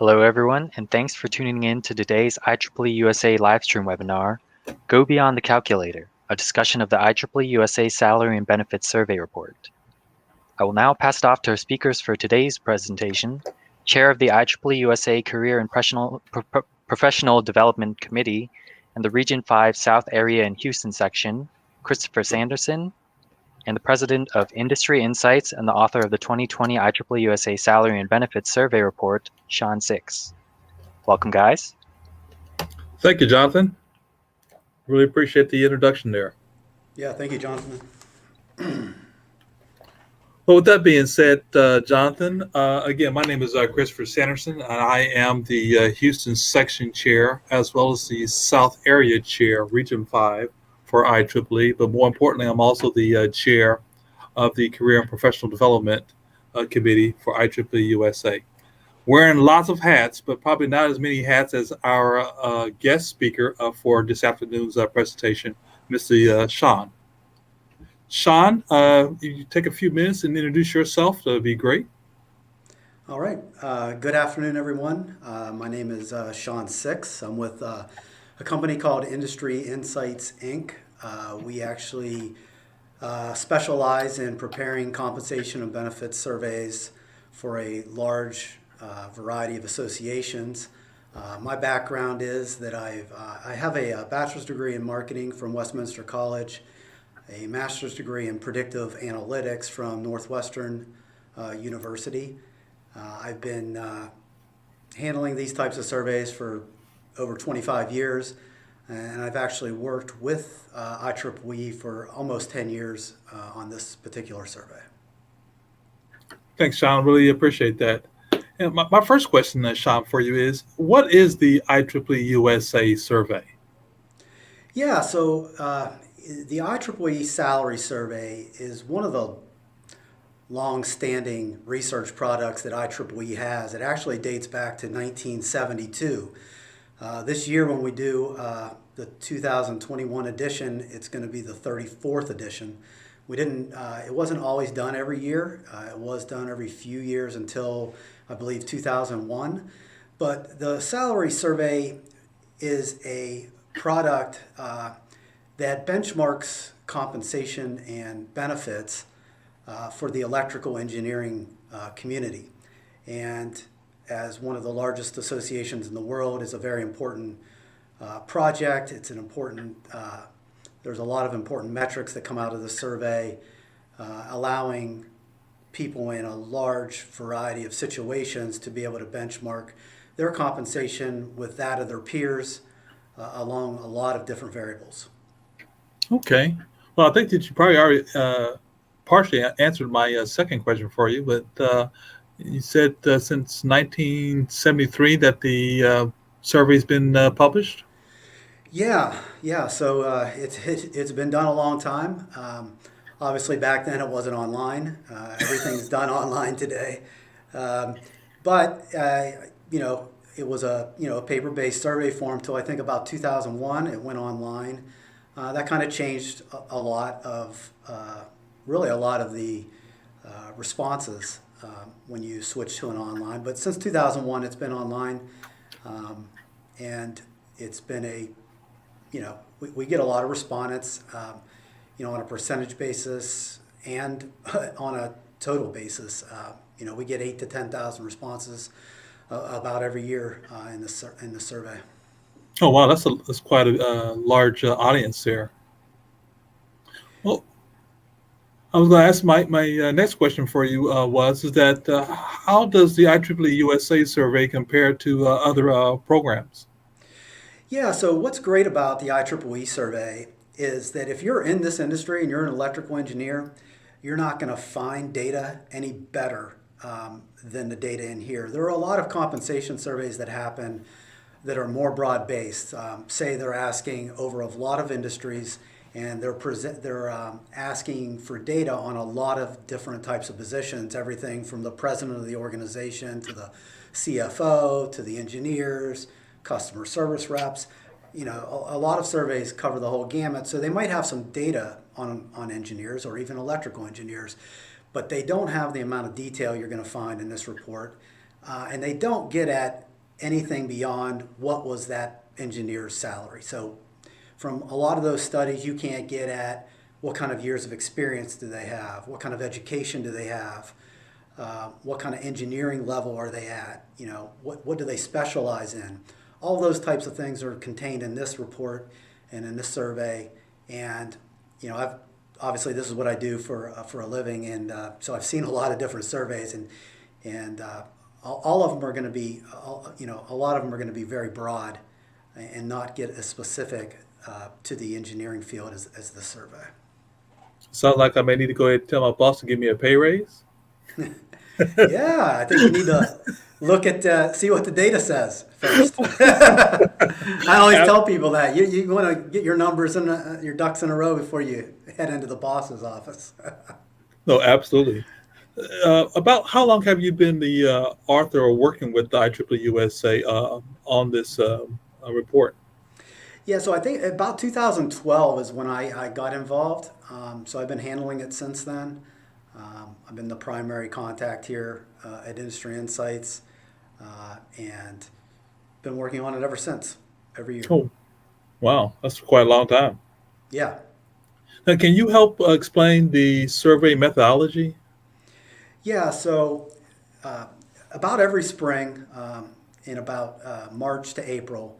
Hello, everyone, and thanks for tuning in to today's IEEE USA livestream webinar, Go Beyond the Calculator, a discussion of the IEEE USA Salary and Benefits Survey Report. I will now pass it off to our speakers for today's presentation, Chair of the IEEE USA Career and Professional Development Committee and the Region 5 South Area and Houston section, Christopher Sanderson, and the President of Industry Insights and the author of the 2020 IEEE USA Salary and Benefits Survey Report, Shawn Six. Welcome, guys. Thank you, Jonathan. Really appreciate the introduction there. Yeah, thank you, Jonathan. Well, with that being said, Jonathan, again, my name is Christopher Sanderson, and I am the Houston Section Chair, as well as the South Area Chair, Region 5 for IEEE, but more importantly, I'm also the Chair of the Career and Professional Development Committee for IEEE USA. Wearing lots of hats, but probably not as many hats as our guest speaker for this afternoon's presentation, Mr. Shawn. Shawn, you take a few minutes and introduce yourself. That would be great. All right. Good afternoon, everyone. My name is Shawn Six. I'm with a company called Industry Insights, Inc. We actually specialize in preparing compensation and benefits surveys for a large variety of associations. My background is that I have a bachelor's degree in marketing from Westminster College, a master's degree in predictive analytics from Northwestern University. I've been handling these types of surveys for over 25 years, and I've actually worked with IEEE for almost 10 years on this particular survey. Thanks, Shawn. Really appreciate that. And my first question, Shawn, for you is, what is the IEEE USA survey? Yeah, so the IEEE Salary Survey is one of the long-standing research products that IEEE has. It actually dates back to 1972. This year, when we do the 2021 edition, it's going to be the 34th edition. It wasn't always done every year. It was done every few years until, I believe, 2001. But the Salary Survey is a product that benchmarks compensation and benefits for the electrical engineering community. And as one of the largest associations in the world, is a very important project. It's an important, there's a lot of important metrics that come out of the survey, allowing people in a large variety of situations to be able to benchmark their compensation with that of their peers along a lot of different variables. Okay. Well, I think that you probably already partially answered my second question for you, but you said since 1973 that the survey's been published? Yeah. So it's been done a long time. Obviously, back then it wasn't online. Everything's done online today. But it was a paper-based survey form till I think about 2001. It went online. That kind of changed a lot of the responses when you switch to an online. But since 2001, it's been online, and it's been we get a lot of respondents, on a percentage basis and on a total basis. We get 8,000 to 10,000 responses about every year in the survey. Oh, wow, that's quite a large audience there. Well, I was going to ask my next question for you is that how does the IEEE USA survey compare to other programs? Yeah, so what's great about the IEEE survey is that if you're in this industry and you're an electrical engineer, you're not going to find data any better than the data in here. There are a lot of compensation surveys that happen that are more broad-based. Say they're asking over a lot of industries, and they're asking for data on a lot of different types of positions, everything from the president of the organization to the CFO to the engineers, customer service reps. A lot of surveys cover the whole gamut, so they might have some data on engineers or even electrical engineers, but they don't have the amount of detail you're going to find in this report, and they don't get at anything beyond what was that engineer's salary. So from a lot of those studies, you can't get at what kind of years of experience do they have, what kind of education do they have, what kind of engineering level are they at, what do they specialize in. All those types of things are contained in this report and in this survey. And obviously this is what I do for a living, and so I've seen a lot of different surveys, and all of them are going to be, a lot of them are going to be very broad and not get as specific to the engineering field as the survey. Sounds like I may need to go ahead and tell my boss to give me a pay raise. Yeah, I think you need to look at see what the data says first. I always tell people that you want to get your numbers and your ducks in a row before you head into the boss's office. No, absolutely. About how long have you been the author or working with the IEEE-USA on this report? Yeah, so I think about 2012 is when I got involved. So I've been handling it since then. I've been the primary contact here at Industry Insights, and been working on it ever since, every year. Oh, wow, that's quite a long time. Yeah. Now, can you help explain the survey methodology? Yeah, so about every spring, in about March to April,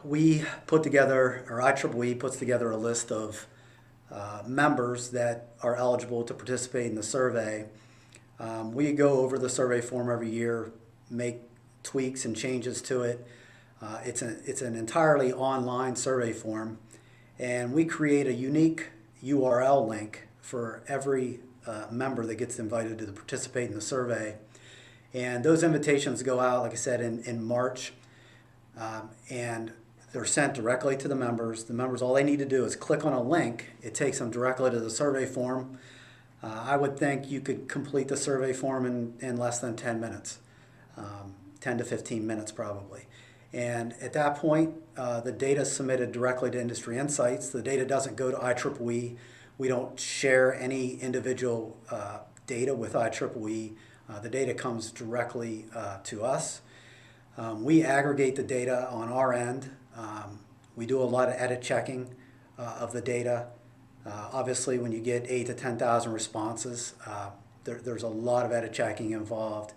we put together, or IEEE puts together a list of members that are eligible to participate in the survey. We go over the survey form every year, make tweaks and changes to it. It's an entirely online survey form, and we create a unique URL link for every member that gets invited to participate in the survey. And those invitations go out, like I said, in March, and they're sent directly to the members. The members, all they need to do is click on a link. It takes them directly to the survey form. I would think you could complete the survey form in less than 10 minutes, 10 to 15 minutes probably. And at that point, the data is submitted directly to Industry Insights. The data doesn't go to IEEE. We don't share any individual data with IEEE. The data comes directly to us. We aggregate the data on our end. We do a lot of edit checking of the data. Obviously, when you get 8 to 10,000 responses, there's a lot of edit checking involved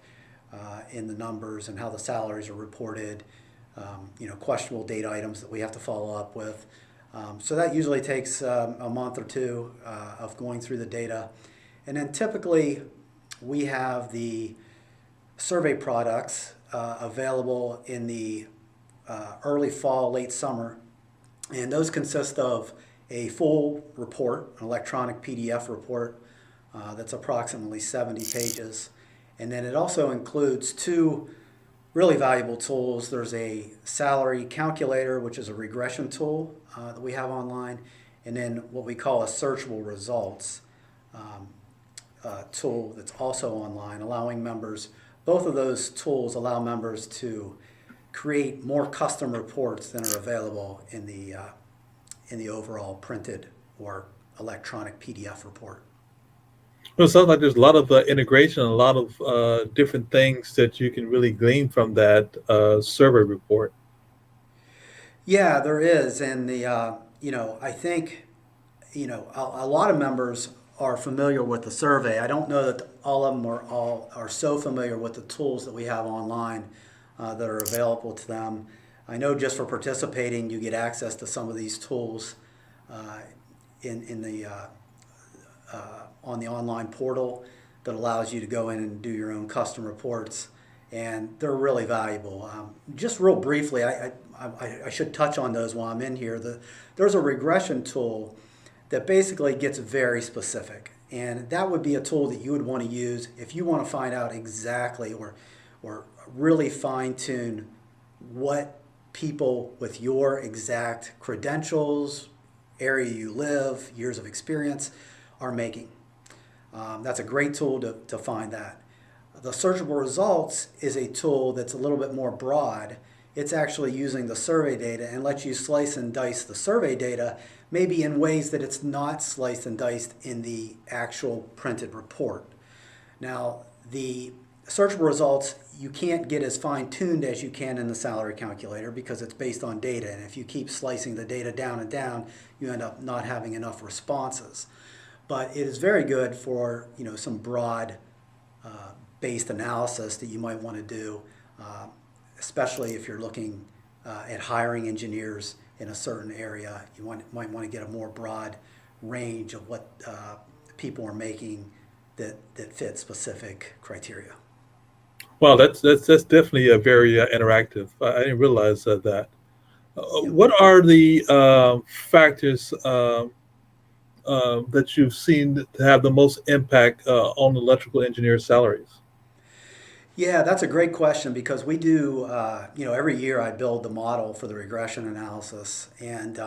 in the numbers and how the salaries are reported, questionable data items that we have to follow up with. So that usually takes a month or two of going through the data. And then typically we have the survey products available in the early fall, late summer. And those consist of a full report, an electronic PDF report that's approximately 70 pages. And then it also includes two really valuable tools. There's a salary calculator, which is a regression tool that we have online, and then what we call a searchable results tool that's also online, allowing members, both of those tools allow members to create more custom reports than are available in the overall printed or electronic PDF report. Well, it sounds like there's a lot of integration, a lot of different things that you can really glean from that survey report. Yeah, there is, and I think a lot of members are familiar with the survey. I don't know that all of them are so familiar with the tools that we have online that are available to them. I know just for participating, you get access to some of these tools on the online portal that allows you to go in and do your own custom reports, and they're really valuable. Just real briefly, I should touch on those while I'm in here. There's a regression tool that basically gets very specific, and that would be a tool that you would want to use if you want to find out exactly or really fine-tune what people with your exact credentials, area you live, years of experience are making. That's a great tool to find that. The searchable results is a tool that's a little bit more broad. It's actually using the survey data and lets you slice and dice the survey data, maybe in ways that it's not sliced and diced in the actual printed report. Now, the searchable results, you can't get as fine-tuned as you can in the salary calculator because it's based on data. And if you keep slicing the data down and down, you end up not having enough responses. But it is very good for some broad based analysis that you might want to do, especially if you're looking at hiring engineers in a certain area. You might want to get a more broad range of what people are making that fit specific criteria. Wow, that's definitely a very interactive. I didn't realize that. What are the factors that you've seen to have the most impact on electrical engineer salaries? Yeah, that's a great question because we do, every year I build the model for the regression analysis. And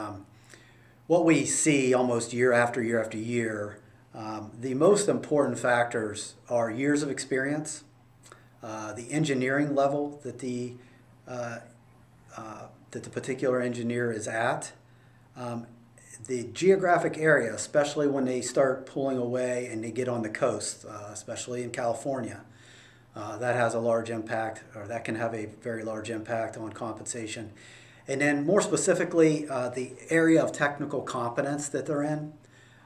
what we see almost year after year after year, the most important factors are years of experience, the engineering level that the particular engineer is at, the geographic area, especially when they start pulling away and they get on the coast, especially in California. That has a large impact, or that can have a very large impact on compensation. And then more specifically, the area of technical competence that they're in.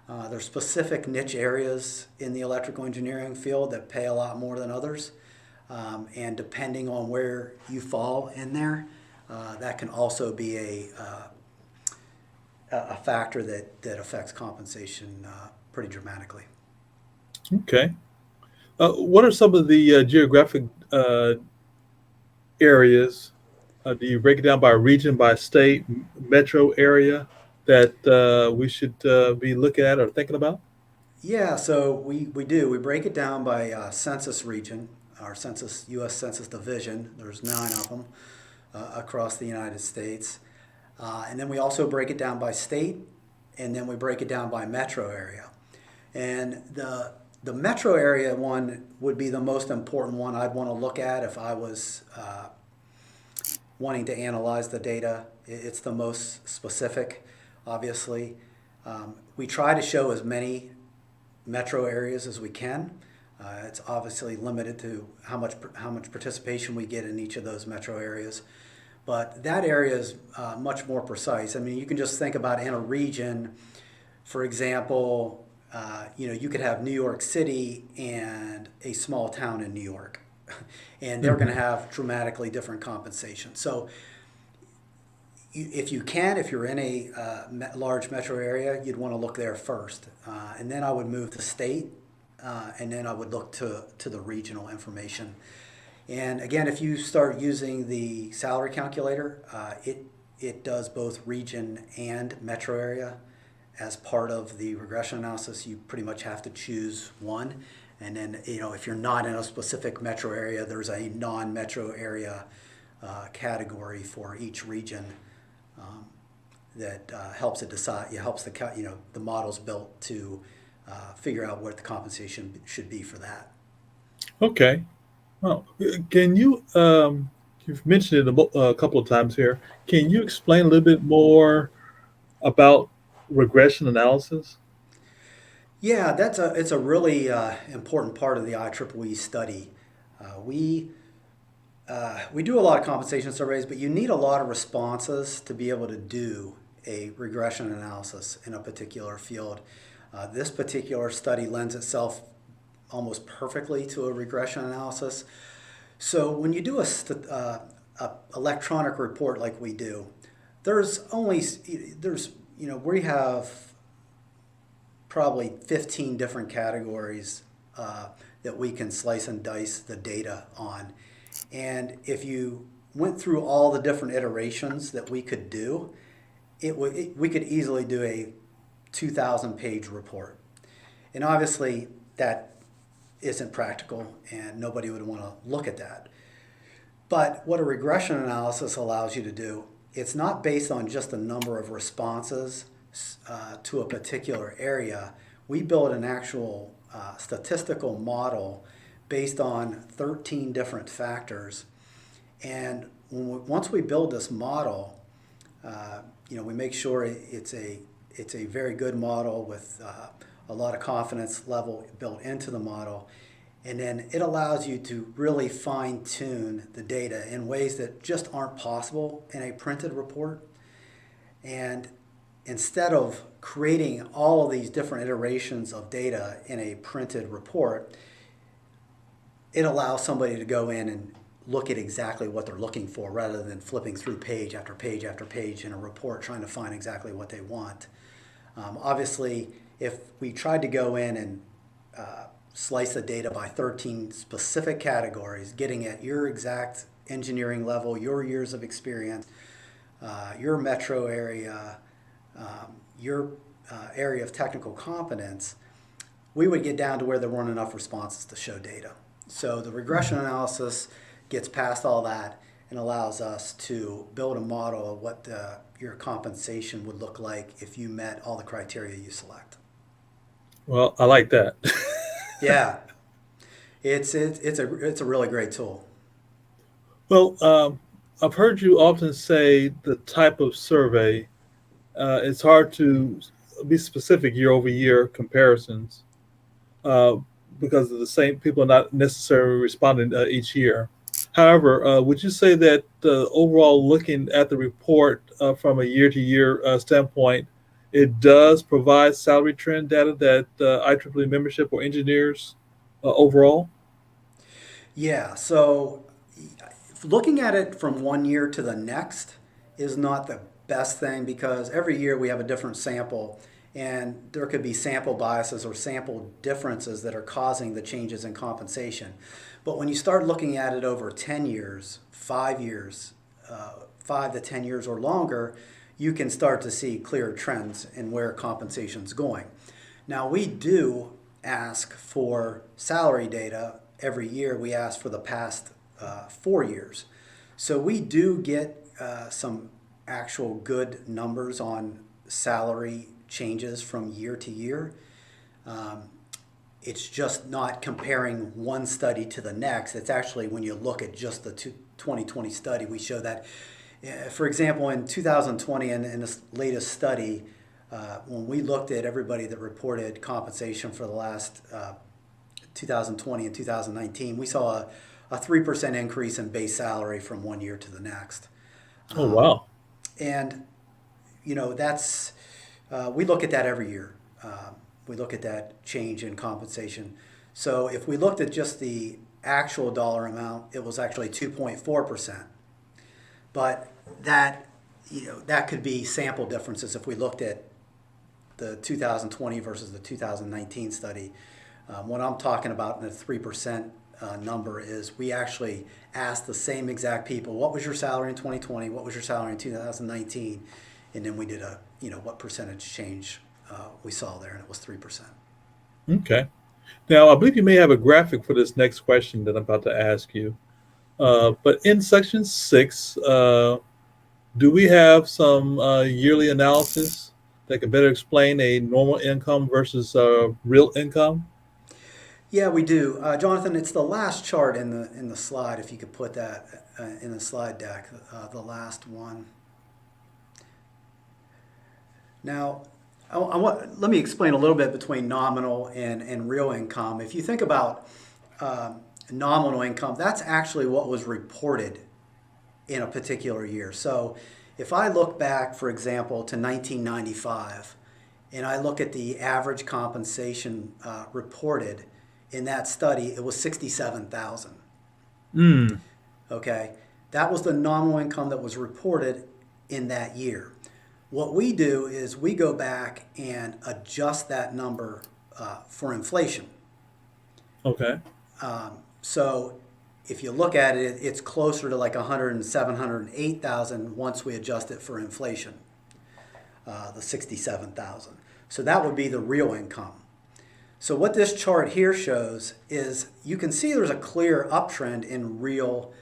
There's specific niche areas in the electrical engineering field that pay a lot more than others. And depending on where you fall in there, that can also be a factor that affects compensation pretty dramatically. Okay. What are some of the geographic areas? Do you break it down by region, by state, metro area that we should be looking at or thinking about? Yeah, so we do. We break it down by census region, our census, U.S. Census Division. There's 9 of them across the United States. And then we also break it down by state, and then we break it down by metro area. And the metro area one would be the most important one I'd want to look at if I was wanting to analyze the data. It's the most specific, obviously. We try to show as many metro areas as we can. It's obviously limited to how much participation we get in each of those metro areas. But that area is much more precise. I mean, you can just think about in a region, for example, you could have New York City and a small town in New York, and they're going to have dramatically different compensation. So if you're in a large metro area, you'd want to look there first. And then I would move to state, and then I would look to the regional information. And again, if you start using the salary calculator, it does both region and metro area. As part of the regression analysis, you pretty much have to choose one. And then, if you're not in a specific metro area, there's a non-metro area category for each region that helps it decide. It helps the model's built to figure out what the compensation should be for that. Okay. Well, can you, you've mentioned it a couple of times here. Can you explain a little bit more about regression analysis? Yeah, it's a really important part of the IEEE study. We do a lot of compensation surveys, but you need a lot of responses to be able to do a regression analysis in a particular field. This particular study lends itself almost perfectly to a regression analysis. So when you do a electronic report like we do, we have probably 15 different categories that we can slice and dice the data on. And if you went through all the different iterations that we could do, we could easily do a 2,000-page report. And obviously that isn't practical and nobody would want to look at that. But what a regression analysis allows you to do, it's not based on just the number of responses to a particular area. We build an actual statistical model based on 13 different factors. And once we build this model, we make sure it's a very good model with a lot of confidence level built into the model. And then it allows you to really fine tune the data in ways that just aren't possible in a printed report. And instead of creating all of these different iterations of data in a printed report, it allows somebody to go in and look at exactly what they're looking for rather than flipping through page after page after page in a report trying to find exactly what they want. Obviously, if we tried to go in and slice the data by 13 specific categories, getting at your exact engineering level, your years of experience, your metro area, your area of technical competence, we would get down to where there weren't enough responses to show data. So the regression analysis gets past all that and allows us to build a model of what your compensation would look like if you met all the criteria you select. Well, I like that. Yeah, it's a really great tool. Well, I've heard you often say the type of survey. It's hard to be specific year over year comparisons uh, because of the same people are not necessarily responding each year. However, would you say that overall, looking at the report from a year to year standpoint, it does provide salary trend data that IEEE membership or engineers overall? Yeah, so looking at it from one year to the next is not the best thing because every year we have a different sample and there could be sample biases or sample differences that are causing the changes in compensation. But when you start looking at it over 10 years, 5 years, 5 to 10 years or longer, you can start to see clear trends in where compensation's going. Now we do ask for salary data every year. We ask for the past 4 years. So we do get some actual good numbers on salary changes from year to year. It's just not comparing one study to the next. It's actually when you look at just the 2020 study, we show that, for example, in 2020 and in this latest study, when we looked at everybody that reported compensation for the last 2020 and 2019, we saw a 3% increase in base salary from one year to the next. Oh, wow. And, that's, we look at that every year. We look at that change in compensation. So if we looked at just the actual dollar amount, it was actually 2.4%. But that, that could be sample differences if we looked at the 2020 versus the 2019 study. What I'm talking about in the 3% number is we actually asked the same exact people, what was your salary in 2020? What was your salary in 2019? And then we did what percentage change we saw there, and it was 3%. Okay. Now, I believe you may have a graphic for this next question that I'm about to ask you. But in section 6, do we have some yearly analysis that can better explain a normal income versus real income? Yeah, we do. Jonathan, it's the last chart in the slide, if you could put that in the slide deck, the last one. Now, let me explain a little bit between nominal and real income. If you think about nominal income, that's actually what was reported in a particular year. So if I look back, for example, to 1995, and I look at the average compensation reported in that study, it was $67,000. Mm. Okay, that was the nominal income that was reported in that year. What we do is we go back and adjust that number for inflation. Okay. So if you look at it, it's closer to like 107, 108,000 once we adjust it for inflation, the 67,000. So that would be the real income. So what this chart here shows is you can see there's a clear uptrend in real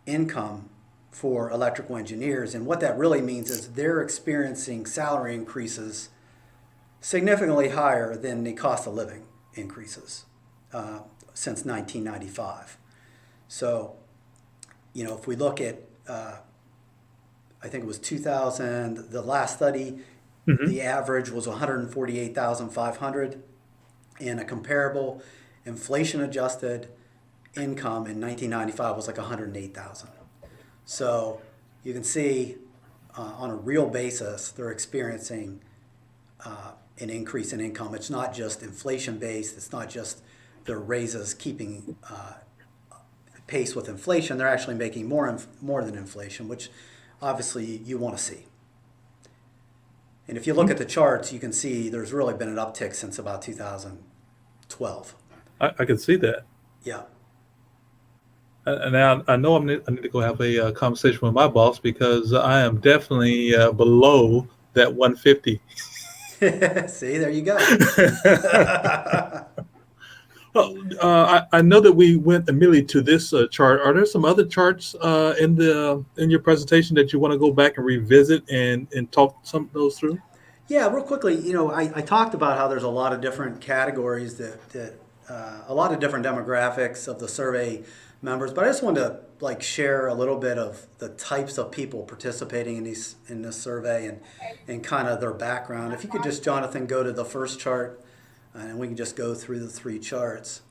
income for electrical engineers. And what that really means is they're experiencing salary increases significantly higher than the cost of living increases since 1995. So, if we look at, I think it was 2000, the last study, the average was 148,500, and a comparable inflation adjusted income in 1995 was like 108,000. So you can see on a real basis, they're experiencing an increase in income. It's not just inflation based. It's not just their raises keeping pace with inflation. They're actually making more than inflation, which obviously you want to see. And if you look at the charts, you can see there's really been an uptick since about 2012. I can see that. Yeah. And now I know I need to go have a conversation with my boss because I am definitely below that 150. See, there you go. Well, I know that we went immediately to this chart. Are there some other charts in your presentation that you want to go back and revisit and talk some of those through? Yeah, real quickly, I talked about how there's a lot of different categories that a lot of different demographics of the survey members, but I just wanted to share a little bit of the types of people participating in this survey and kind of their background. If you could just, Jonathan, go to the first chart, and we can just go through the three charts.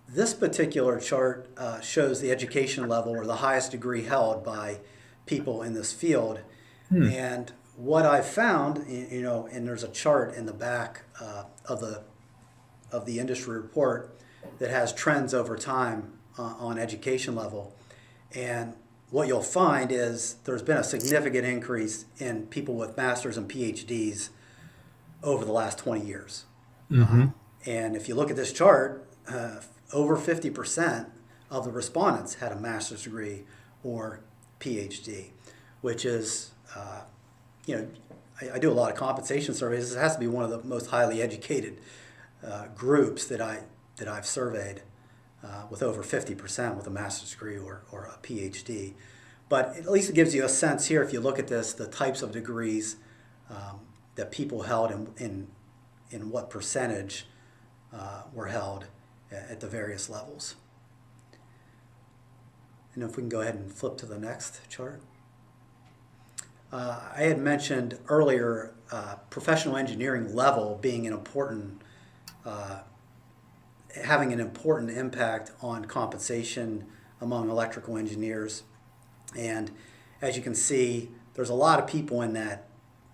This particular chart shows the education level or the highest degree held by people in this field. And what I found, and there's a chart in the back of the industry report that has trends over time on education level. And what you'll find is there's been a significant increase in people with masters and PhDs over the last 20 years. Mm-hmm. And if you look at this chart, over 50% of the respondents had a master's degree or PhD, which is, I do a lot of compensation surveys. This has to be one of the most highly educated groups that I've surveyed, with over 50% with a master's degree or a PhD. But at least it gives you a sense here, if you look at this, the types of degrees that people held in what percentage were held at the various levels. And if we can go ahead and flip to the next chart. I had mentioned earlier professional engineering level being an important, having an important impact on compensation among electrical engineers. And as you can see, there's a lot of people in that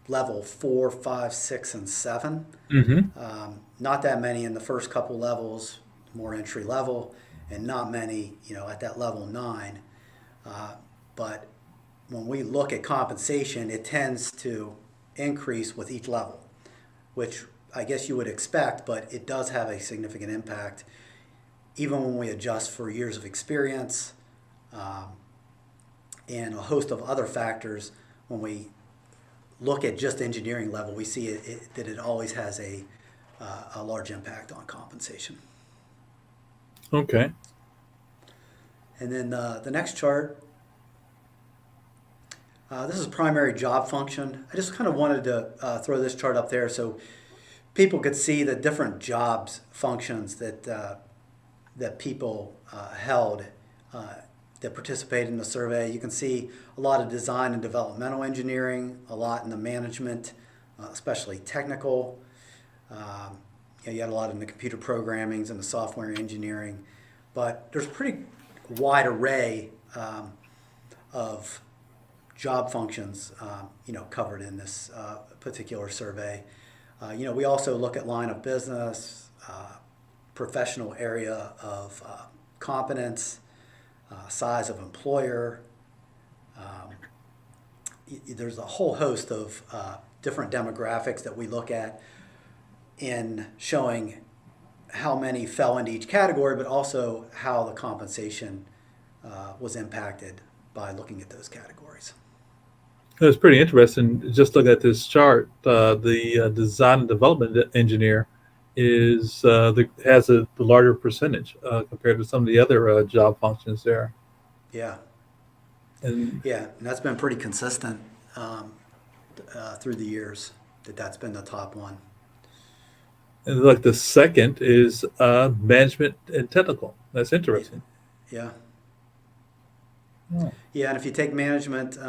level 4, 5, 6, and 7. Mm-hmm. Not that many in the first couple levels, more entry level, and not many, at that level 9. But when we look at compensation, it tends to increase with each level, which I guess you would expect, but it does have a significant impact, even when we adjust for years of experience and a host of other factors. When we look at just engineering level, we see that it always has a large impact on compensation. Okay. And then the next chart, this is primary job function. I just kind of wanted to throw this chart up there so people could see the different jobs functions that people held that participated in the survey. You can see a lot of design and developmental engineering, a lot in the management, especially technical. You had a lot in the computer programmings and the software engineering, but there's a pretty wide array of job functions, covered in this particular survey. We also look at line of business, professional area of competence, size of employer. There's a whole host of different demographics that we look at in showing how many fell into each category, but also how the compensation was impacted by looking at those categories. It's pretty interesting. Just look at this chart. The design and development engineer has the larger percentage compared to some of the other job functions there. Yeah. And that's been pretty consistent through the years. That's been the top one. And like the second is management and technical. That's interesting. Yeah. Oh. Yeah, and if you take management,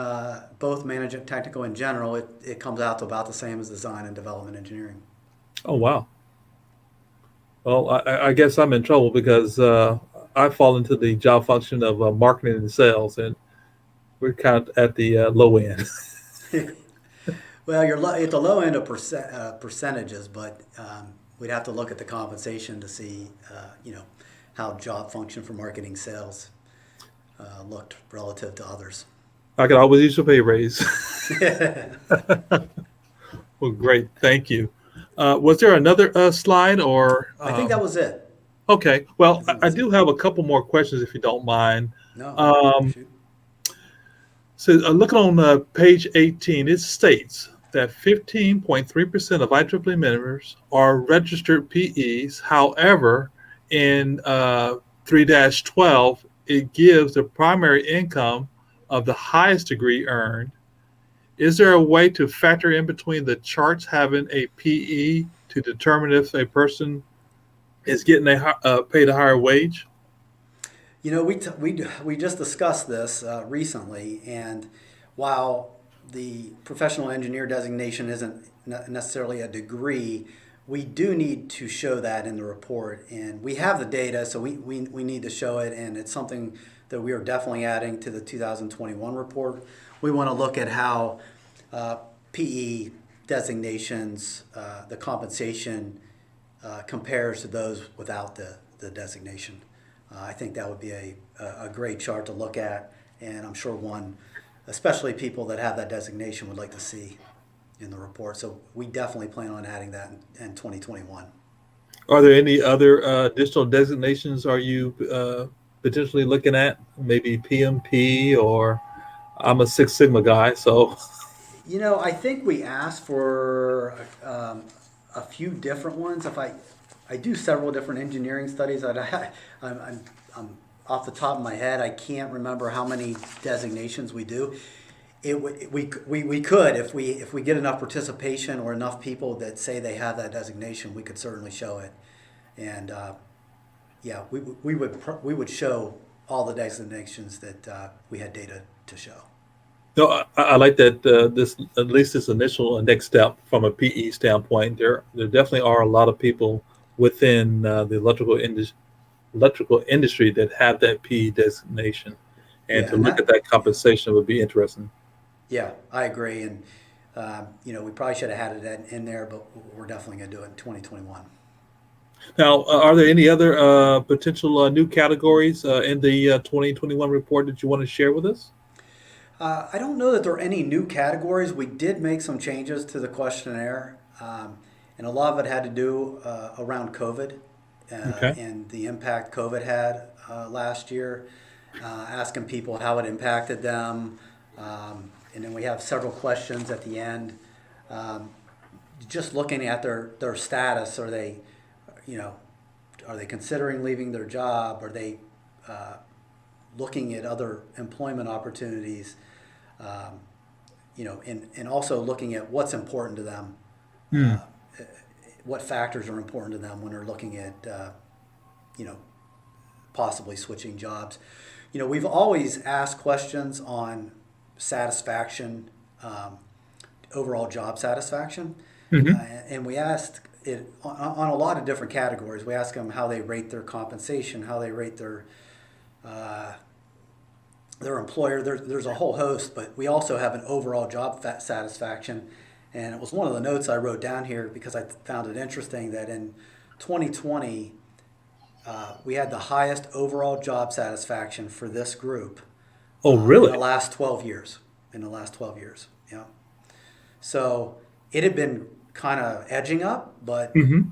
both management, technical, in general, it comes out to about the same as design and development engineering. Oh, wow. Well, I guess I'm in trouble because I fall into the job function of marketing and sales, and we're kind of at the low end. Well, you're at the low end of percentages, but we'd have to look at the compensation to see, how job function for marketing sales looked relative to others. I could always use a pay raise. Well, great. Thank you. Was there another slide or? I think that was it. Okay. I Well, think I that's it. do have a couple more questions if you don't mind. No, Um, shoot. so, looking on page 18, it states that 15.3% of IEEE members are registered PEs. However, in 3-12, it gives the primary income of the highest degree earned. Is there a way to factor in between the charts having a PE to determine if a person is getting paid a higher wage? We just discussed this recently, and while the professional engineer designation isn't necessarily a degree, we do need to show that in the report, and we have the data, so we need to show it, and it's something that we are definitely adding to the 2021 report. We want to look at how PE designations, the compensation compares to those without the designation. I think that would be a great chart to look at, and I'm sure one, especially people that have that designation, would like to see in the report. So we definitely plan on adding that in 2021. Are there any other additional designations are you potentially looking at? Maybe PMP or I'm a Six Sigma guy, so I think we asked for a few different ones. I do several different engineering studies. I'm off the top of my head, I can't remember how many designations we do. We could, if we get enough participation or enough people that say they have that designation, we could certainly show it. And yeah, we would show all the designations that we had data to show. no, I like that. This at least this initial next step from a PE standpoint. There definitely are a lot of people within the electrical industry that have that PE designation, and Yeah, to and look at that that compensation would be interesting. yeah, I agree. And we probably should have had it in there, but we're definitely going to do it in 2021. Now, are there any other potential new categories in the 2021 report that you want to share with us? I don't know that there are any new categories. We did make some changes to the questionnaire, and a lot of it had to do around COVID Okay. and the impact COVID had last year, asking people how it impacted them. And then we have several questions at the end, just looking at their status. You know, are they considering leaving their job? Are they looking at other employment opportunities? And also looking at what's important to them, Hmm. what factors are important to them when they're looking at, possibly switching jobs. We've always asked questions on satisfaction, overall job satisfaction, Hmm. and we asked it on a lot of different categories. We ask them how they rate their compensation, how they rate their employer. There's a whole host, but we also have an overall job satisfaction. And it was one of the notes I wrote down here because I found it interesting that in 2020, we had the highest overall job satisfaction for this group Oh, in the really? last 12 years. In the last 12 years, yeah. So it had been kind of edging up, but Hmm.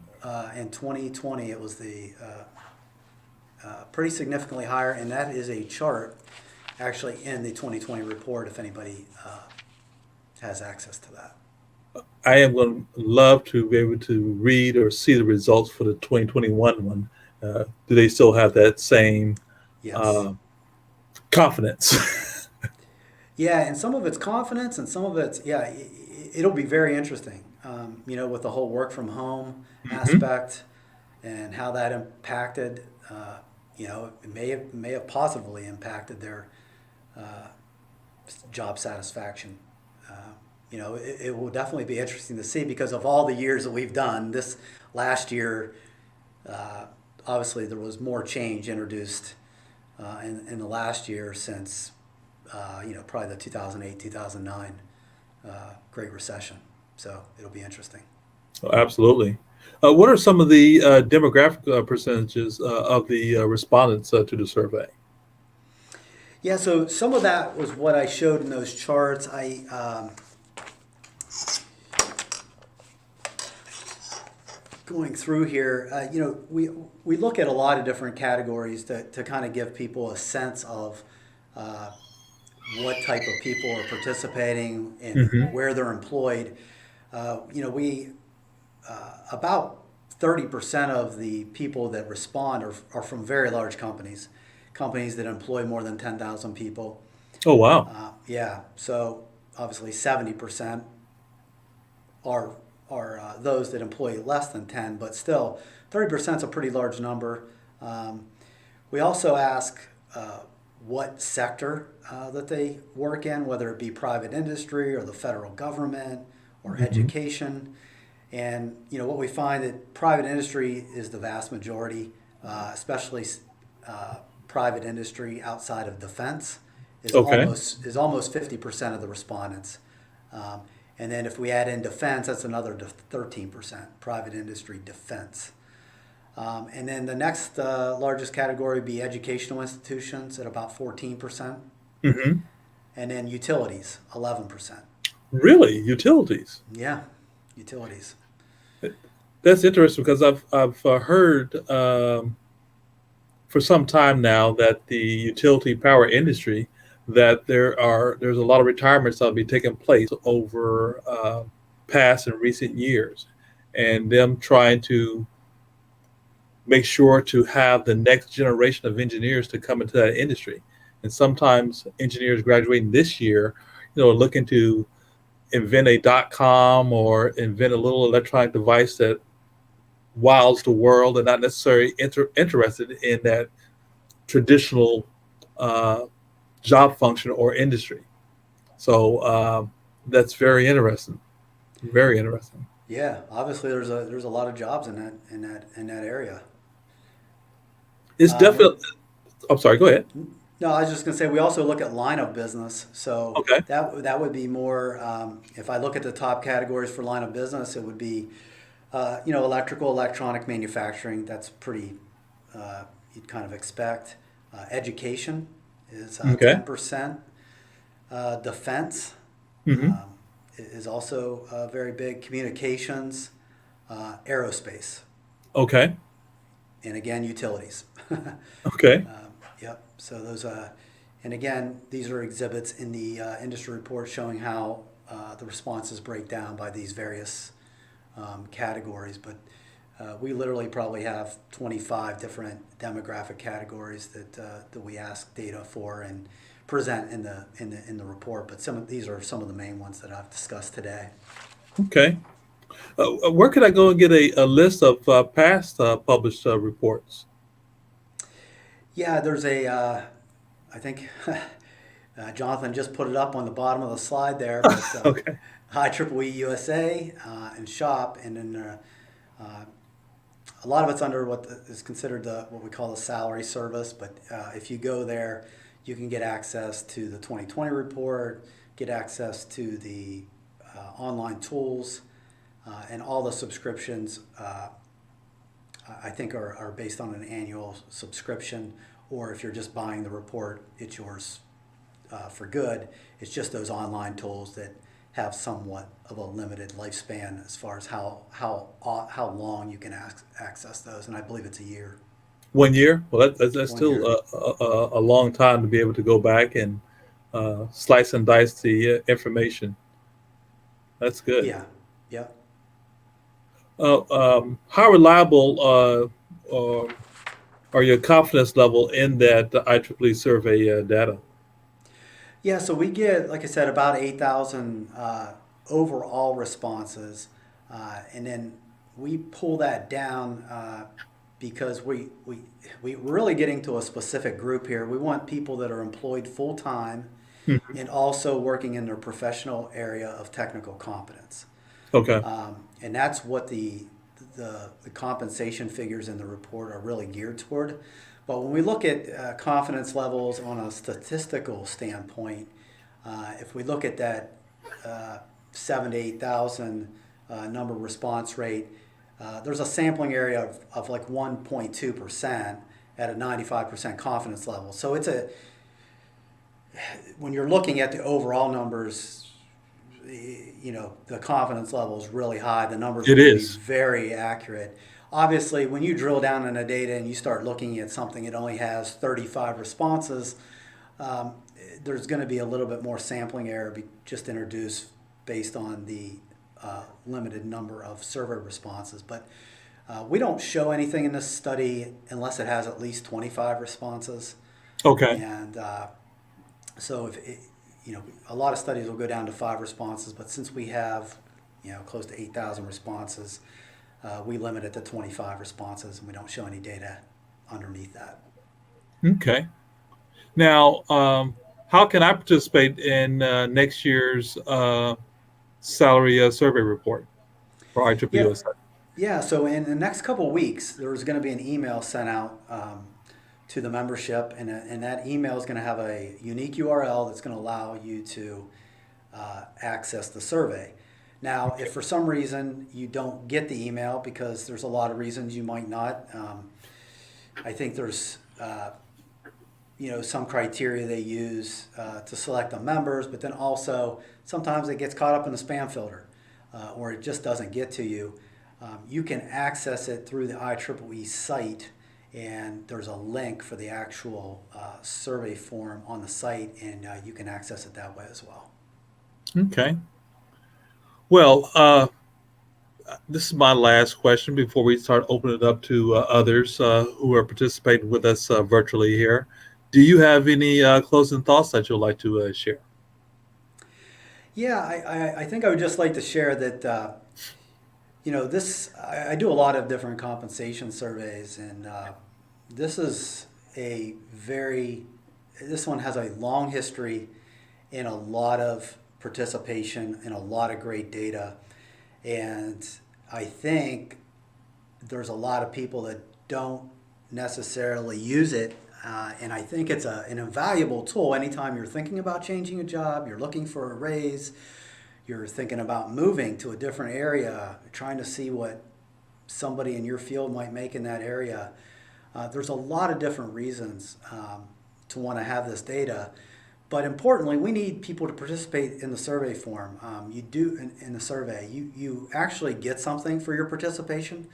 in 2020 it was the pretty significantly higher, and that is a chart actually in the 2020 report if anybody has access to that. I am going to love to be able to read or see the results for the 2021 one. Do they still have that same Yes. uh, confidence? Yeah, and some of it's confidence, and some of it's yeah. It'll be very interesting, with the whole work from home Hmm. aspect and how that impacted. It may have positively impacted their uh, job satisfaction. It will definitely be interesting to see because of all the years that we've done. This last year Obviously, there was more change introduced in the last year since probably the 2008 2009 Great Recession. So it'll be interesting. Oh, absolutely. What are some of the demographic percentages of the respondents to the survey? Yeah, so some of that was what I showed in those charts. Going through here, we look at a lot of different categories to kind of give people a sense of what type of people are participating and Hmm. where they're employed. We about 30% of the people that respond are from very large companies that employ more than 10,000 people. Oh, wow. Yeah, so obviously 70% are those that employ less than 10, but still 30% is a pretty large number. We also ask what sector that they work in, whether it be private industry or the federal government or Hmm. education. And what we find that private industry is the vast majority, especially private industry outside of defense is Okay. almost 50% of the respondents. Um, and then if we add in defense, that's another 13%, private industry defense. And then the next largest category would be educational institutions at about 14%, Hmm. and then utilities, 11%. Really? Utilities? Yeah, utilities. That's interesting because I've heard for some time now that the utility power industry that there's a lot of retirements that'll be taking place over past and recent years, and them trying to make sure to have the next generation of engineers to come into that industry. And sometimes engineers graduating this year, looking to invent a .com or invent a little electronic device that wows the world, and not necessarily interested in that traditional uh, job function or industry. So that's very interesting. Very interesting. Yeah, obviously there's a lot of jobs in that area. It's We definitely. I'm sorry. Go ahead. No, I was just going to say we also look at line of business. So Okay. that would be more. If I look at the top categories for line of business, it would be electrical, electronic manufacturing. That's pretty you'd kind of expect. Education is Okay. 10%. Defense Hmm. um, is also very big. Communications, aerospace, Okay. and again utilities. Okay. Yep. So those, and again, these are exhibits in the industry report showing how the responses break down by these various categories. But we literally probably have 25 different demographic categories that we ask data for and present in the report. But some of these are some of the main ones that I've discussed today. Okay. Where could I go and get a list of past published reports? Yeah, there's I think Jonathan just put it up on the bottom of the slide there, but Okay. IEEE USA and SHOP, and then a lot of it's under what is considered what we call the salary service. But if you go there, you can get access to the 2020 report, get access to the online tools, and all the subscriptions. I think are based on an annual subscription, or if you're just buying the report, it's yours for good. It's just those online tools that have somewhat of a limited lifespan as far as how long you can access those, and I believe it's a year. 1 year. Well, that's One still year. a long time to be able to go back and slice and dice the information. That's good. Yeah. Yeah. How reliable are your confidence level in that IEEE survey data? Yeah. So we get, like I said, about 8,000 overall responses, and then we pull that down because we really getting to a specific group here. We want people that are employed full time Mhm. and also working in their professional area of technical competence. Okay. And that's what the compensation figures in the report are really geared toward. But when we look at confidence levels on a statistical standpoint, if we look at that 7,000 to 8,000 number response rate, there's a sampling area of like 1.2% at a 95% confidence level. So when you're looking at the overall numbers, the confidence level is really high. The numbers will be very accurate. Obviously, when you drill down in the data and you start looking at something that only has 35 responses, there's going to be a little bit more sampling error just introduced based on the limited number of survey responses. But we don't show anything in this study unless it has at least 25 responses. Okay. And so a lot of studies will go down to 5 responses, but since we have close to 8,000 responses, we limit it to 25 responses, and we don't show any data underneath that. Okay. Now, how can I participate in next year's salary survey report for IEEE-USA? Yeah, so in the next couple of weeks, there's going to be an email sent out to the membership, and that email is going to have a unique URL that's going to allow you to access the survey. Now, if for some reason you don't get the email, because there's a lot of reasons you might not, I think there's some criteria they use to select the members, but then also sometimes it gets caught up in the spam filter or it just doesn't get to you. You can access it through the IEEE site, and there's a link for the actual survey form on the site, and you can access it that way as well. Okay. Well, this is my last question before we start opening it up to others who are participating with us virtually here. Do you have any closing thoughts that you'd like to share? Yeah, I think I would just like to share that, I do a lot of different compensation surveys, and this one has a long history and a lot of participation and a lot of great data. And I think there's a lot of people that don't necessarily use it. And I think it's an invaluable tool anytime you're thinking about changing a job, you're looking for a raise, you're thinking about moving to a different area, trying to see what somebody in your field might make in that area. There's a lot of different reasons to want to have this data. But importantly, we need people to participate in the survey form. You do in the survey. You actually get something for your participation.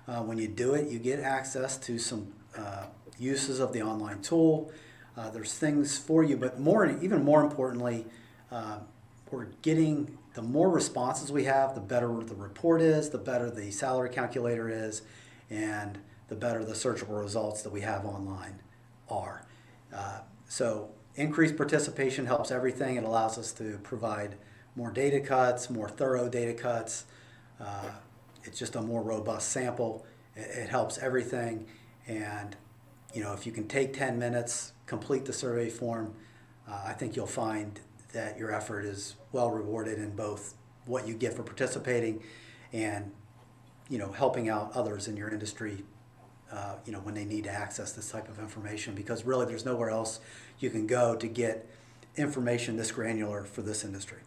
When you do it, you get access to some uses of the online tool. There's things for you, but even more importantly, we're getting the more responses we have, the better the report is, the better the salary calculator is, and the better the searchable results that we have online are. So increased participation helps everything. It allows us to provide more data cuts, more thorough data cuts. It's just a more robust sample. It helps everything. And if you can take 10 minutes, complete the survey form, I think you'll find that your effort is well rewarded in both what you get for participating and helping out others in your industry when they need to access this type of information, because really there's nowhere else you can go to get information this granular for this industry.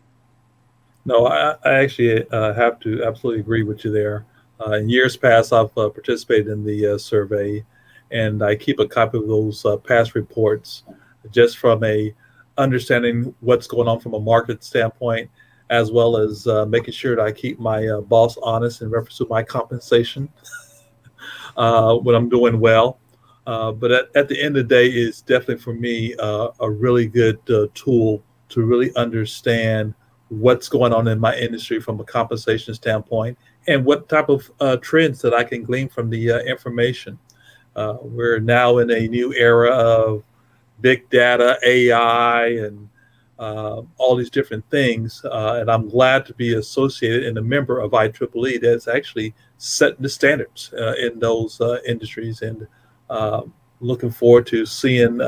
No, I actually have to absolutely agree with you there. In years past, I've participated in the survey, and I keep a copy of those past reports just from a understanding what's going on from a market standpoint, as well as making sure that I keep my boss honest in reference to my compensation when I'm doing well. But at the end of the day, it's definitely for me a really good tool to really understand what's going on in my industry from a compensation standpoint and what type of trends that I can glean from the information. We're now in a new era of big data, AI, and all these different things. And I'm glad to be associated and a member of IEEE that's actually setting the standards in those industries, and looking forward to seeing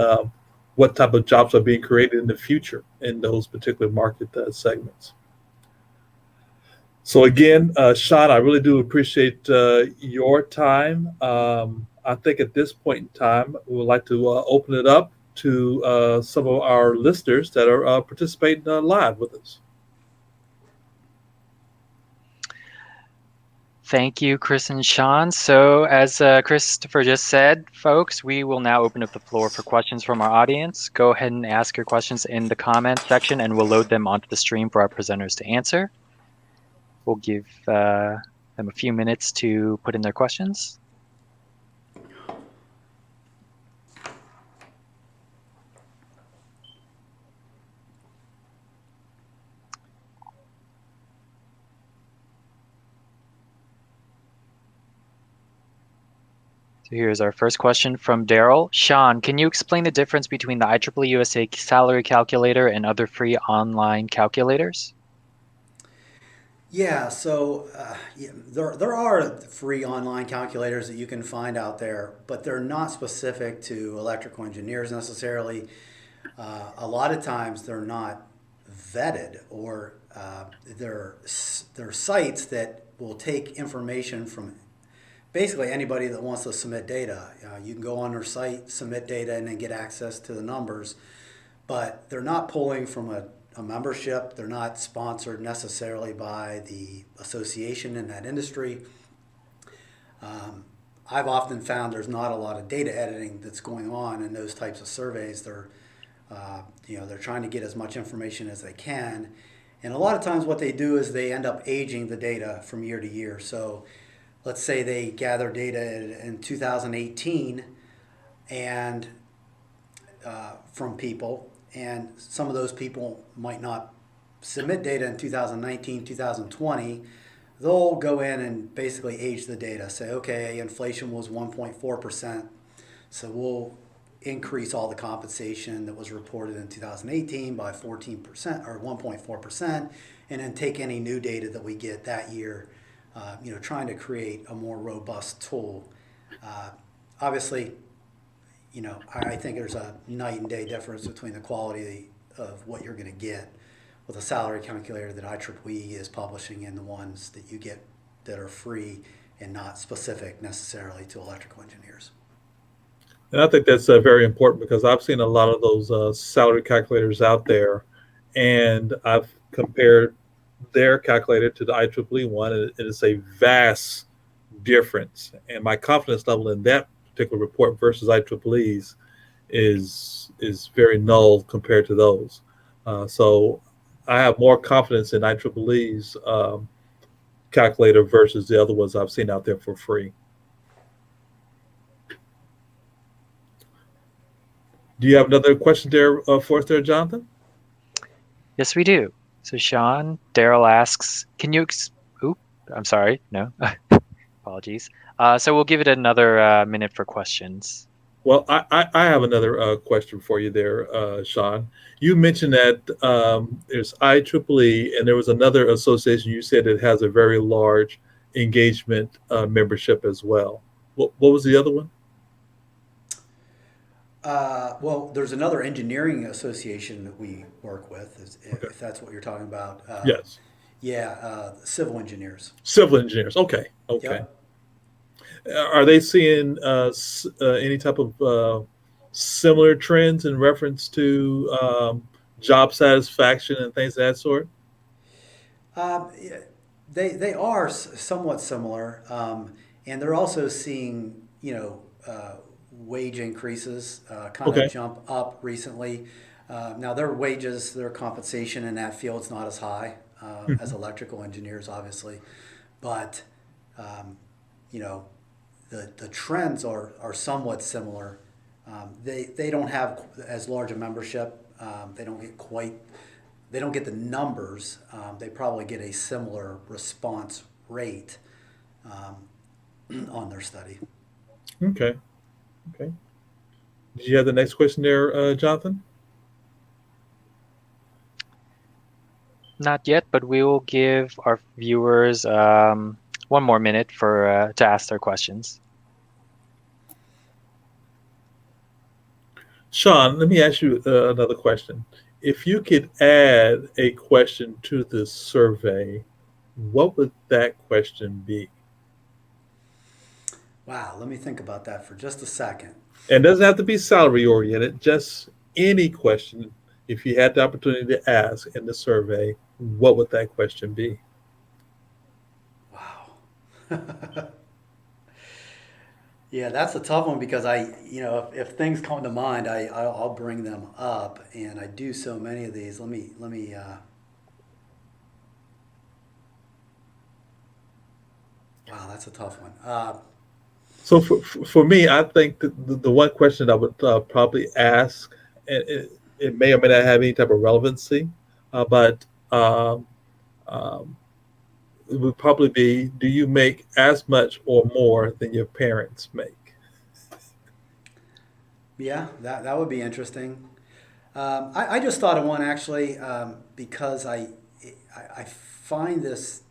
what type of jobs are being created in the future in those particular market segments. So again, Shawn, I really do appreciate your time. I think at this point in time, we would like to open it up to some of our listeners that are participating live with us. Thank you, Chris and Shawn. So, as Christopher just said, folks, we will now open up the floor for questions from our audience. Go ahead and ask your questions in the comments section, and we'll load them onto the stream for our presenters to answer. We'll give them a few minutes to put in their questions. So here's our first question from Daryl. Shawn, can you explain the difference between the IEEE USA salary calculator and other free online calculators? Yeah, so there are free online calculators that you can find out there, but they're not specific to electrical engineers necessarily. A lot of times they're not vetted, or they're sites that will take information from basically anybody that wants to submit data. You can go on their site, submit data, and then get access to the numbers, but they're not pulling from a membership. They're not sponsored necessarily by the association in that industry. I've often found there's not a lot of data editing that's going on in those types of surveys. They're trying to get as much information as they can, and a lot of times what they do is they end up aging the data from year to year. So let's say they gather data in 2018 and from people, and some of those people might not submit data in 2019, 2020. They'll go in and basically age the data, say, okay, inflation was 1.4%, so we'll increase all the compensation that was reported in 2018 by 14% or 1.4%, and then take any new data that we get that year, trying to create a more robust tool. Obviously, I think there's a night and day difference between the quality of what you're going to get with a salary calculator that IEEE is publishing and the ones that you get that are free and not specific necessarily to electrical engineers. And I think that's very important because I've seen a lot of those salary calculators out there, and I've compared their calculator to the IEEE one, and it is a vast difference. And my confidence level in that particular report versus IEEE's is very null compared to those. So I have more confidence in IEEE's calculator versus the other ones I've seen out there for free. Do you have another question there for us there, Jonathan? Yes, we do. So Shawn, Daryl asks, can you I'm sorry, no, apologies. So we'll give it another minute for questions. Well, I have another question for you there, Shawn. You mentioned that there's IEEE, and there was another association you said that has a very large engagement membership as well. What was the other one? Well, there's another engineering association that we work with, Okay. if that's what you're talking about. Yes. Yeah, civil engineers. Civil engineers. Okay. Yep. Are they seeing any type of similar trends in reference to job satisfaction and things of that sort? Yeah, they are somewhat similar, and they're also seeing wage increases kind Okay. of jump up recently. Now their wages, their compensation in that field is not as high as Mhm. electrical engineers, obviously, but you know the trends are somewhat similar. They don't have as large a membership. They don't get the numbers. They probably get a similar response rate on their study. Okay. Okay. Did you have the next question there, Jonathan? Not yet, but we will give our viewers one more minute for to ask their questions. Shawn, let me ask you another question. If you could add a question to this survey, what would that question be? Wow, let me think about that for just a second. And it doesn't have to be salary oriented, just any question. If you had the opportunity to ask in the survey, what would that question be? Wow. Yeah, that's a tough one because if things come to mind, I'll bring them up, and I do so many of these. Wow, that's a tough one. So for me, I think the one question I would probably ask, and it may or may not have any type of relevancy, but um, it would probably be, do you make as much or more than your parents make? Yeah, that would be interesting. I just thought of one actually because I find this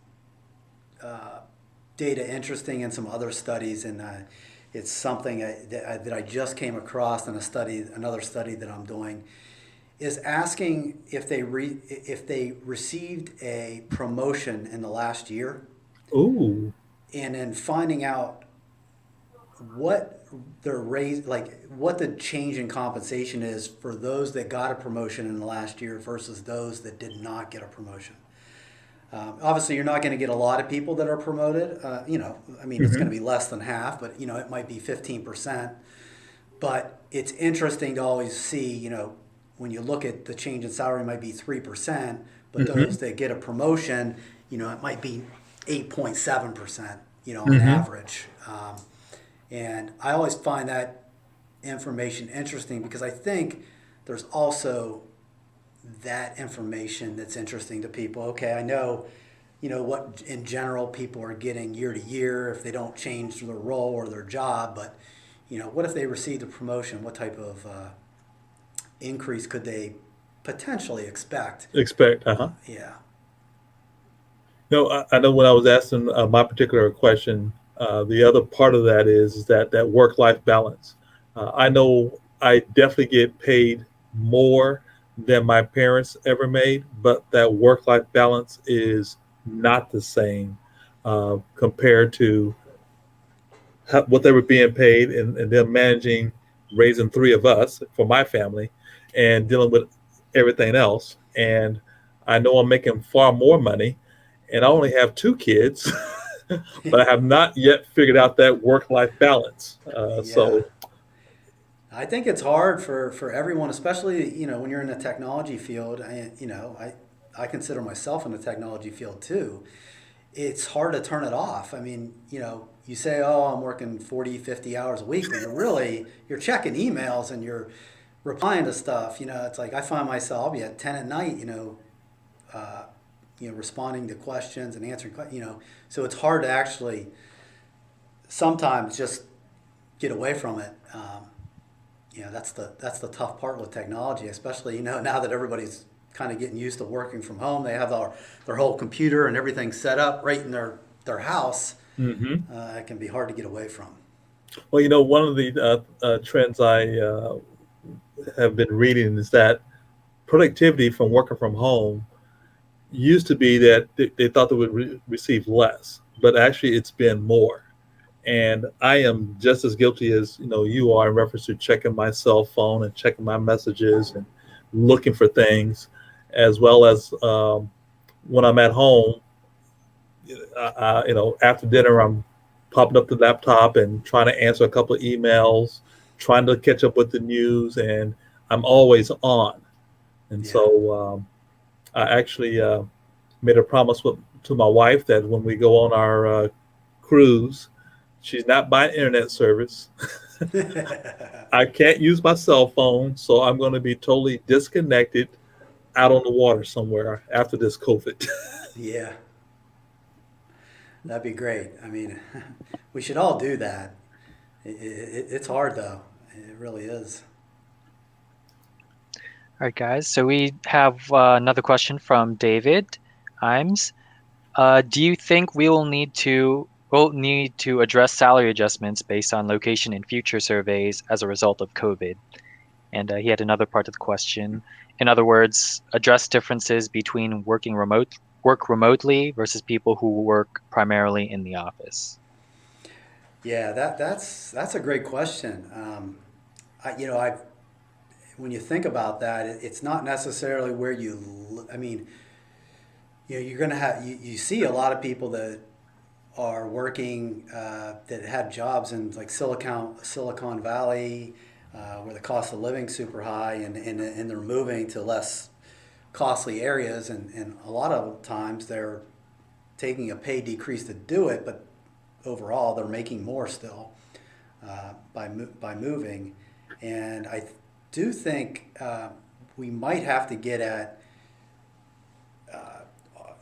uh, data interesting in some other studies, and it's something that I just came across in another study that I'm doing, is asking if they received a promotion in the last year, Ooh. and then finding out what their raise, like what the change in compensation is for those that got a promotion in the last year versus those that did not get a promotion. Obviously, you're not going to get a lot of people that are promoted. I mean, it's going to Hmm. be less than half, but it might be 15%. But it's interesting to always see, when you look at the change in salary, it might be 3%, but Hmm. those that get a promotion, it might be 8.7%, on Hmm. average. And I always find that information interesting because I think there's also that information that's interesting to people. Okay, I know, what in general people are getting year to year if they don't change their role or their job, but what if they received a promotion? What type of increase could they potentially expect? Expect, uh-huh. Yeah, No, I know when I was asking my particular question, the other part of that is that work-life balance. I know I definitely get paid more than my parents ever made, but that work-life balance is not the same compared to what they were being paid, and them managing raising three of us for my family and dealing with everything else. And I know I'm making far more money, and I only have two kids, but I have not yet figured out that work life balance. yeah. I think it's hard for everyone, especially when you're in the technology field. I consider myself in the technology field too. It's hard to turn it off. I mean, you say, oh, I'm working 40, 50 hours a week, but you're checking emails and you're replying to stuff. It's like I find myself, I'll be at 10 at night, uh, responding to questions and answering, so it's hard to actually sometimes just get away from it. That's the tough part with technology, especially, now that everybody's kind of getting used to working from home. They have their whole computer and everything set up right in their house. Hmm. It can be hard to get away from. Well, one of the trends I have been reading is that productivity from working from home used to be that they thought they would receive less, but actually it's been more. And I am just as guilty as you are in reference to checking my cell phone and checking my messages and looking for things, as well as when I'm at home. After dinner, I'm popping up the laptop and trying to answer a couple of emails, trying to catch up with the news, and I'm always on. And Yeah. so I actually made a promise to my wife that when we go on our cruise, she's not buying internet service. I can't use my cell phone, so I'm going to be totally disconnected out on the water somewhere after this COVID. Yeah, that'd be great. I mean, we should all do that. It's hard though. It really is. All right, guys. So we have another question from David Imes. Do you think we'll need to address salary adjustments based on location in future surveys as a result of COVID? And he had another part of the question. In other words, address differences between working work remotely versus people who work primarily in the office? Yeah, that's a great question. I when you think about that, it's not necessarily where I mean, you're going to have you see a lot of people that are working that have jobs in like Silicon Valley, where the cost of living's super high, and they're moving to less costly areas, and a lot of times they're taking a pay decrease to do it, but overall they're making more still by moving. And I do think we might have to get at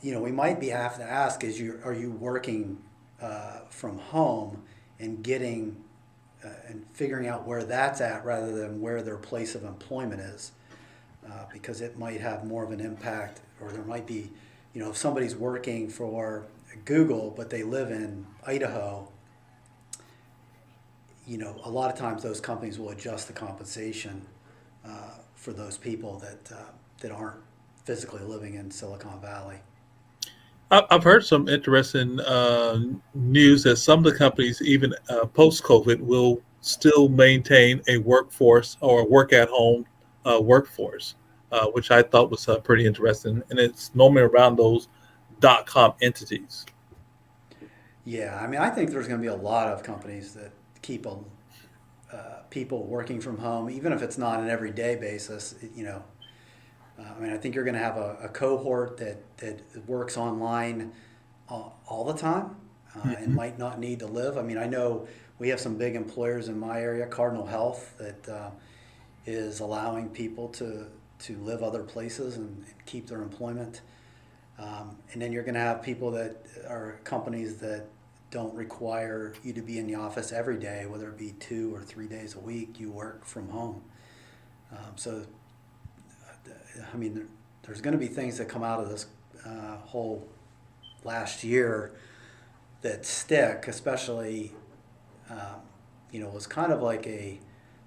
we might have to ask: are you working from home and getting and figuring out where that's at rather than where their place of employment is, because it might have more of an impact, or there might be, if somebody's working for Google but they live in Idaho, a lot of times those companies will adjust the compensation for those people that aren't physically living in Silicon Valley. I've heard some interesting news that some of the companies, even post-COVID, will still maintain a workforce or a work-at-home workforce, which I thought was pretty interesting. And it's normally around those .com entities. Yeah, I mean, I think there's going to be a lot of companies that keep people working from home, even if it's not an everyday basis. I mean, I think you're going to have a cohort that works online all the time and Mm-hmm. might not need to live. I mean, I know we have some big employers in my area, Cardinal Health, that is allowing people to live other places and keep their employment. And then you're going to have people that are companies that don't require you to be in the office every day, whether it be 2 or 3 days a week, you work from home. So I mean, there's going to be things that come out of this whole last year that stick, especially, it was kind of like a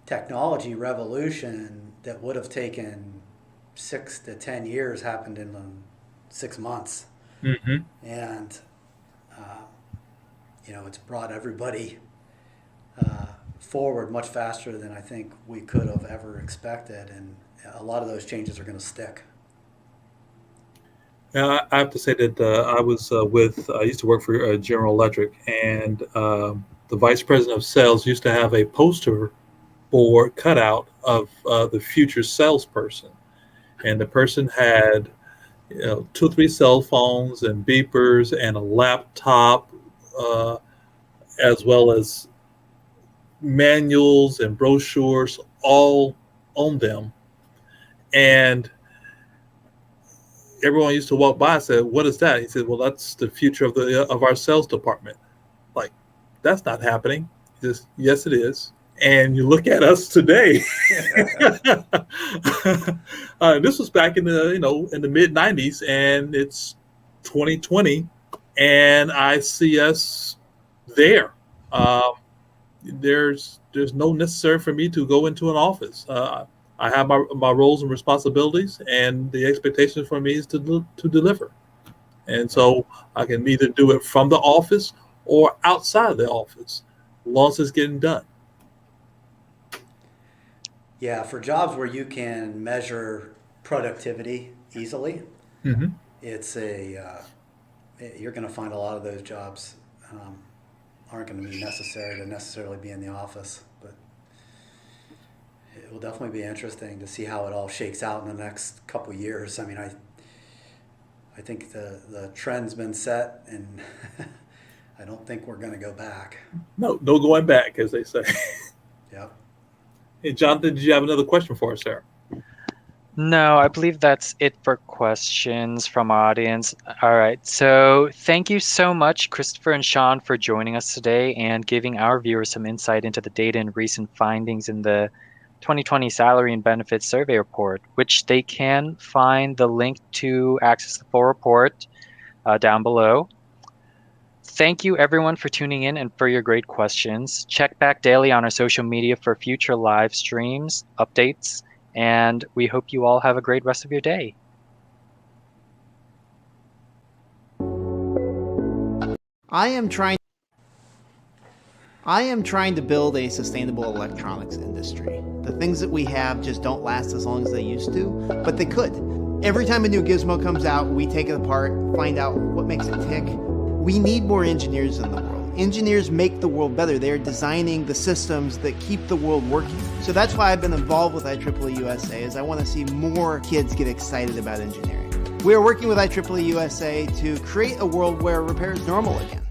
technology revolution that would have taken 6 to 10 years happened in 6 months. Mm-hmm. And, it's brought everybody forward much faster than I think we could have ever expected. And a lot of those changes are going to stick. Now, I have to say that I used to work for General Electric, and the vice president of sales used to have a poster board cutout of the future salesperson. And the person had 2 or 3 cell phones and beepers and a laptop, uh, as well as manuals and brochures all on them. And everyone used to walk by and say, "What is that?" He said, "Well, that's the future of our sales department." Like, that's not happening. He says, "Yes, it is." And you look at us today. This was back in the mid '90s, and it's 2020, and I see us there. Um, there's no necessary for me to go into an office. I have my roles and responsibilities, and the expectation for me is to deliver. And so I can either do it from the office or outside of the office, as long as it's getting done. Yeah, for jobs where you can measure productivity easily, Hmm. it's you're going to find a lot of those jobs um, aren't going to be necessary to necessarily be in the office. But it will definitely be interesting to see how it all shakes out in the next couple of years. I mean, I think the trend's been set, and I don't think we're going to go back. No going back, as they say. Yep. Hey, Jonathan, did you have another question for us there? No, I believe that's it for questions from our audience. All right. So thank you so much, Christopher and Shawn, for joining us today and giving our viewers some insight into the data and recent findings in the 2020 Salary and Benefits Survey Report, which they can find the link to access the full report down below. Thank you, everyone, for tuning in and for your great questions. Check back daily on our social media for future live streams, updates, and we hope you all have a great rest of your day. I am trying to build a sustainable electronics industry. The things that we have just don't last as long as they used to, but they could. Every time a new gizmo comes out, we take it apart, find out what makes it tick. We need more engineers in the world. Engineers make the world better. They're designing the systems that keep the world working. So that's why I've been involved with IEEE-USA, is I want to see more kids get excited about engineering. We are working with IEEE-USA to create a world where repair is normal again.